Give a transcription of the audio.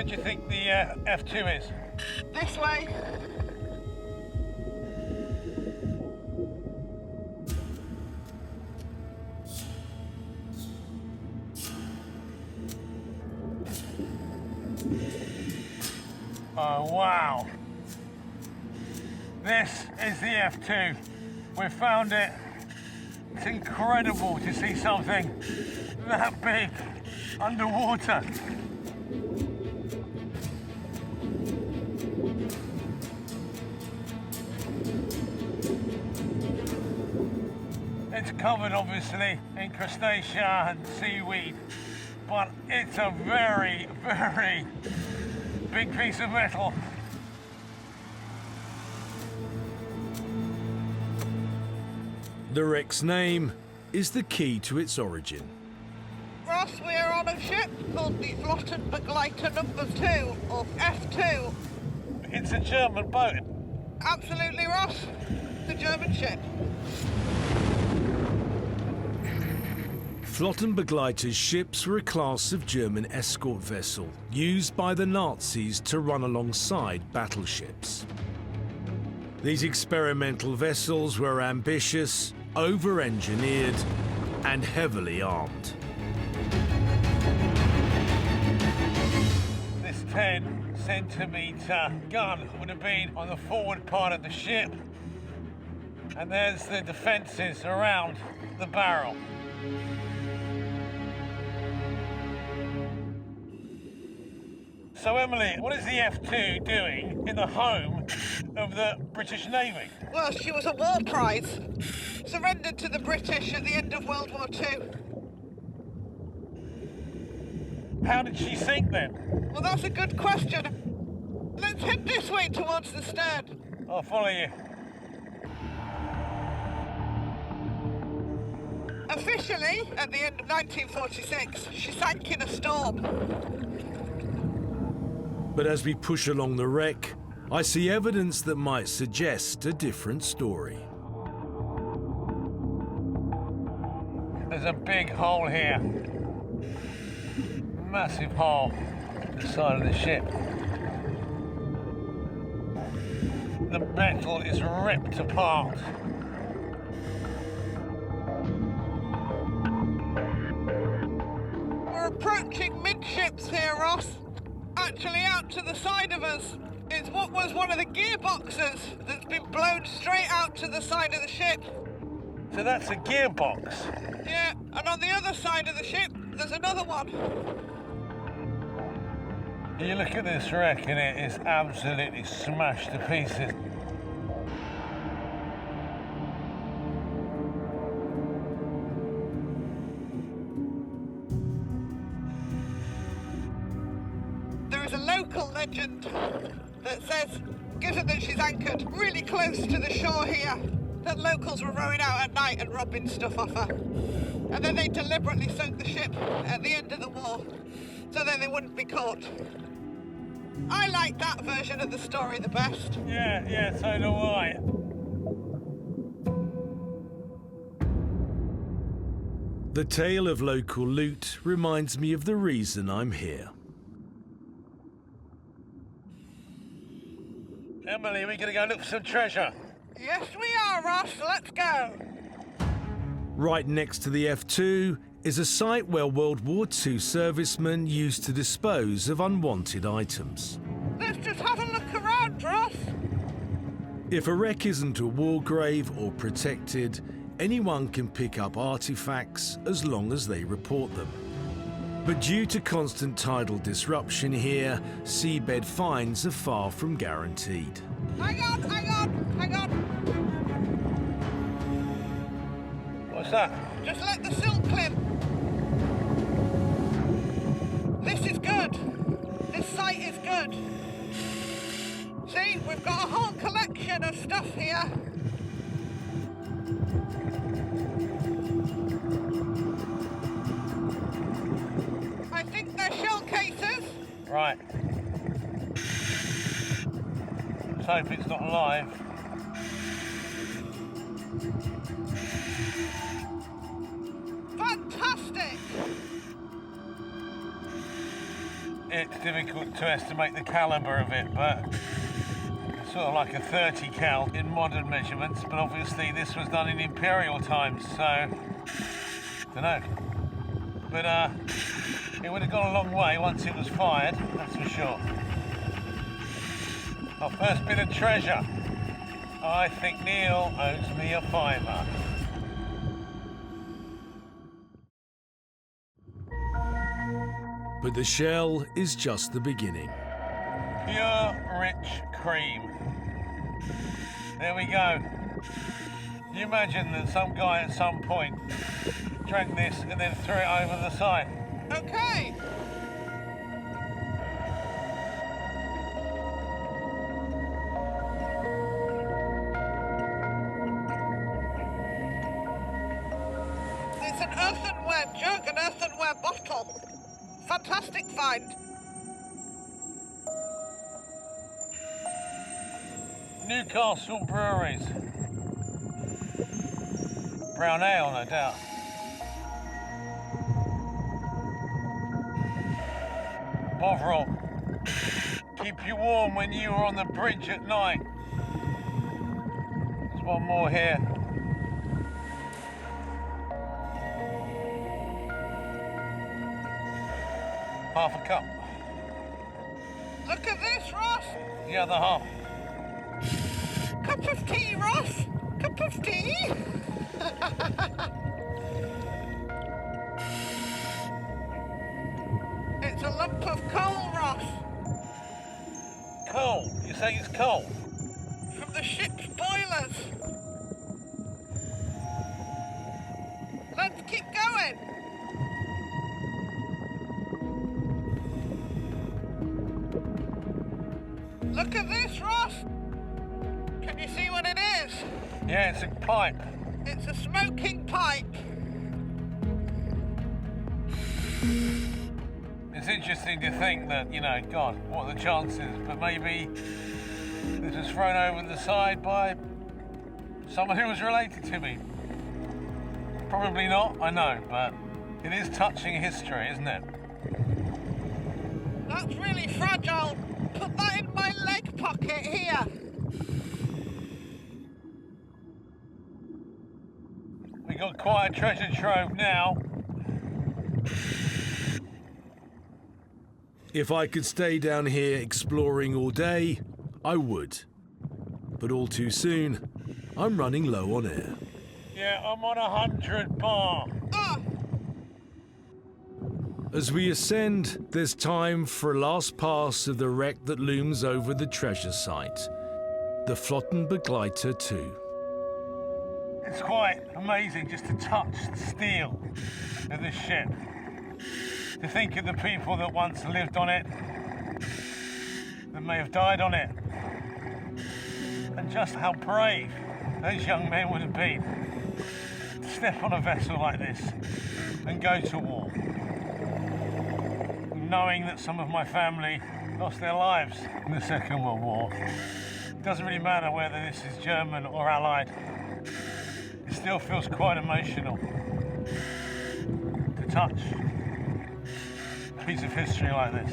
do you think the F2 is? This way. Oh, wow. This is the F2. We found it. It's incredible to see something that big underwater. It's covered obviously in crustacea and seaweed, but it's a very, very big piece of metal. The wreck's name is the key to its origin. Ross, we are on a ship called the Flottenbegleiter number 2, or F2. It's a German boat. Absolutely, Ross. The German ship. Flottenbegleiter's ships were a class of German escort vessel used by the Nazis to run alongside battleships. These experimental vessels were ambitious, over-engineered, and heavily armed. This 10-centimetre gun would have been on the forward part of the ship, and there's the defences around the barrel. So Emily, what is the F2 doing in the home of the British Navy? Well, she was a war prize. Surrendered to the British at the end of World War II. How did she sink then? Well, that's a good question. Let's head this way towards the stern. I'll follow you. Officially, at the end of 1946, she sank in a storm. But as we push along the wreck, I see evidence that might suggest a different story. There's a big hole here. Massive hole in the side of the ship. The metal is ripped apart. We're approaching midships here, Ross. Actually, out to the side of us is what was one of the gearboxes that's been blown straight out to the side of the ship. So that's a gearbox. Yeah, and on the other side of the ship, there's another one. You look at this wreck and it is absolutely smashed to pieces. There is a local legend that says, given that she's anchored really close to the shore here, that locals were rowing out at night and robbing stuff off her. And then they deliberately sunk the ship at the end of the war, so that they wouldn't be caught. I like that version of the story the best. Yeah, so do I. The tale of local loot reminds me of the reason I'm here. Emily, we're going to go look for some treasure. Yes, we are, Ross. Let's go. Right next to the F2 is a site where World War II servicemen used to dispose of unwanted items. Let's just have a look around, Ross. If a wreck isn't a war grave or protected, anyone can pick up artifacts as long as they report them. But due to constant tidal disruption here, seabed finds are far from guaranteed. Hang on. What's that? Just let the silt clip. This is good. This site is good. See, we've got a whole collection of stuff here. I think they're shell cases. Right. Let's hope it's not alive. it's difficult to estimate the caliber of it, but it's sort of like a 30 cal in modern measurements, but obviously this was done in imperial times, so don't know. But it would have gone a long way once it was fired, that's for sure. Our first bit of treasure. I think Neil owes me a fiver. But the shell is just the beginning. Pure, rich cream. There we go. Can you imagine that some guy at some point drank this and then threw it over the side? Okay. It's an earthenware jug, an earthenware bottle. Fantastic find. Newcastle Breweries. Brown ale, no doubt. Bovril. Keep you warm when you were on the bridge at night. There's one more here. Half a cup. Look at this, Ross. The other half. Cup of tea, Ross. Cup of tea. It's a lump of coal, Ross. Coal. You say it's coal? From the ship's boilers. Let's keep going. Look at this, Ross. Can you see what it is? Yeah, it's a pipe. It's a smoking pipe. It's interesting to think that, you know, God, what are the chances? But maybe this was thrown over the side by someone who was related to me. Probably not, I know, but it is touching history, isn't it? That's really fragile. Put that in my leg pocket here. We got quite a treasure trove now. If I could stay down here exploring all day, I would. But all too soon, I'm running low on air. Yeah, I'm on 100 bar. Oh, As we ascend, there's time for a last pass of the wreck that looms over the treasure site. The Flottenbegleiter 2. It's quite amazing just to touch the steel of this ship. To think of the people that once lived on it, that may have died on it, and just how brave those young men would have been to step on a vessel like this and go to war, knowing that some of my family lost their lives in the Second World War. It doesn't really matter whether this is German or Allied. It still feels quite emotional to touch a piece of history like this.